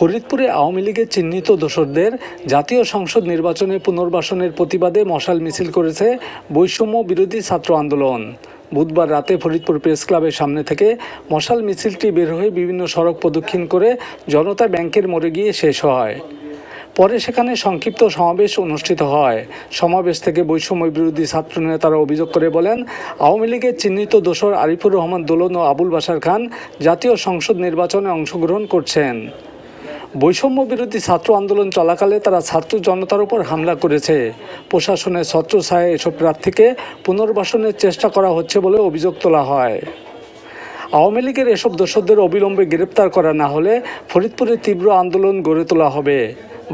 ফরিদপুরে আওয়ামী লীগের চিহ্নিত দোসরদের জাতীয় সংসদ নির্বাচনে পুনর্বাসনের প্রতিবাদে মশাল মিছিল করেছে বৈষম্য বিরোধী ছাত্র আন্দোলন। বুধবার রাতে ফরিদপুর প্রেস ক্লাবের সামনে থেকে মশাল মিছিলটি বের হয়ে বিভিন্ন সড়ক প্রদক্ষিণ করে জনতা ব্যাংকের মোড়ে গিয়ে শেষ হয়। পরে সেখানে সংক্ষিপ্ত সমাবেশ অনুষ্ঠিত হয়। সমাবেশ থেকে বৈষম্য বিরোধী ছাত্র নেতারা অভিযোগ করে বলেন, আওয়ামী লীগের চিহ্নিত দোসর আরিফুর রহমান দোলন ও আবুল বাশার খান জাতীয় সংসদ নির্বাচনে অংশগ্রহণ করছেন। বৈষম্য বিরোধী ছাত্র আন্দোলন চলাকালে তারা ছাত্র জনতার উপর হামলা করেছে। প্রশাসনের ছত্রছায়ায় এসব প্রার্থীকে পুনর্বাসনের চেষ্টা করা হচ্ছে বলে অভিযোগ তোলা হয়। আওয়ামী লীগের এসব দোসরদের অবিলম্বে গ্রেপ্তার করা না হলে ফরিদপুরে তীব্র আন্দোলন গড়ে তোলা হবে।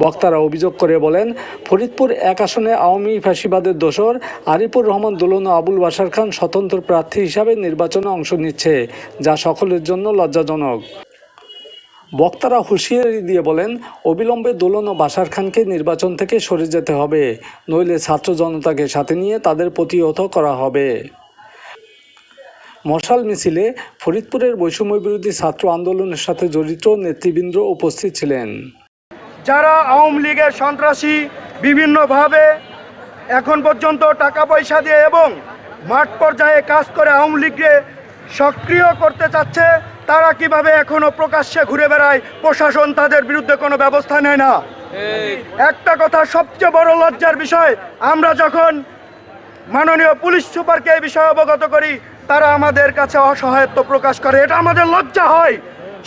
বক্তারা অভিযোগ করে বলেন, ফরিদপুর এক আসনে আওয়ামী ফ্যাসিবাদের দোসর আরিফুর রহমান দোলন ও আবুল বাশার খান স্বতন্ত্র প্রার্থী হিসাবে নির্বাচনে অংশ নিচ্ছে, যা সকলের জন্য লজ্জাজনক। বক্তারা হুঁশিয়ারি দিয়ে বলেন, অবিলম্বে দোলন ও বাশার খানকে নির্বাচন থেকে সরে যেতে হবে, নইলে ছাত্র জনতাকে সাথে নিয়ে তাদের প্রতিহত করা হবে। মশাল মিছিলে ফরিদপুরের বৈষম্য বিরোধী ছাত্র আন্দোলনের সাথে জড়িত নেতৃবৃন্দ উপস্থিত ছিলেন। যারা আওয়ামী লীগের সন্ত্রাসী বিভিন্নভাবে এখন পর্যন্ত টাকা পয়সা দিয়ে এবং মাঠ পর্যায়ে কাজ করে আওয়ামী লীগকে সক্রিয় করতে চাচ্ছে, তারা কিভাবে এখনো প্রকাশ্যে ঘুরে বেড়ায়, প্রশাসন তাদের বিরুদ্ধে কোনো ব্যবস্থা নেয় না। একটা কথা সবচেয়ে বড় লজ্জার বিষয়, আমরা যখন মাননীয় পুলিশ সুপারকে এই বিষয়ে অবগত করি, তারা আমাদের কাছে অসহায়ত্ব প্রকাশ করে। এটা আমাদের লজ্জা হয়।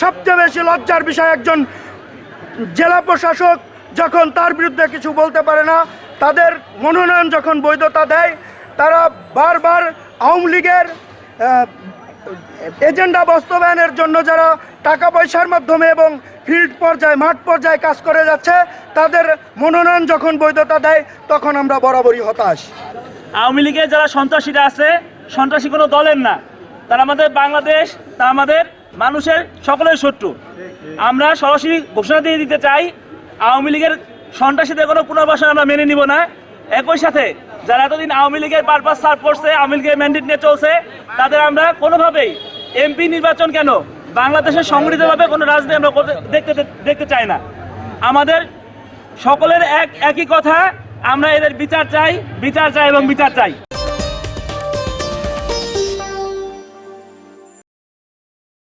সবচেয়ে বেশি লজ্জার বিষয়, একজন জেলা প্রশাসক যখন তার বিরুদ্ধে কিছু বলতে পারে না, তাদের মনোনয়ন যখন বৈধতা দেয়, তারা বারবার আওয়ামী লীগের এজেন্ডা বাস্তবায়নের জন্য যারা টাকা পয়সার মাধ্যমে এবং ফিল্ড পর্যায়ে মাঠ পর্যায়ে কাজ করে যাচ্ছে, তাদের মনোনয়ন যখন বৈধতা দেয়, তখন আমরা বরাবরই হতাশ। আওয়ামী লীগের যারা সন্ত্রাসীরা আছে, সন্ত্রাসী কোনো দলের না, তারা আমাদের বাংলাদেশ, তা আমাদের মানুষের সকলের শত্রু। আমরা সরাসরি ঘোষণা দিয়ে দিতে চাই, আওয়ামী লীগের সন্ত্রাসীদের কোনো পুনর্বাসন আমরা মেনে নিব না। একই সাথে যারা এতদিন আওয়ামী লীগের পারপাস সার্ভ করছে, আওয়ামী লীগের ম্যান্ডেট নিয়ে চলছে, তাদের আমরা কোনোভাবেই এমপি নির্বাচন কেন বাংলাদেশের সংগঠিতভাবে কোনো রাজনীতি আমরা দেখতে চাই না। আমাদের সকলের একই কথা, আমরা এদের বিচার চাই এবং বিচার চাই।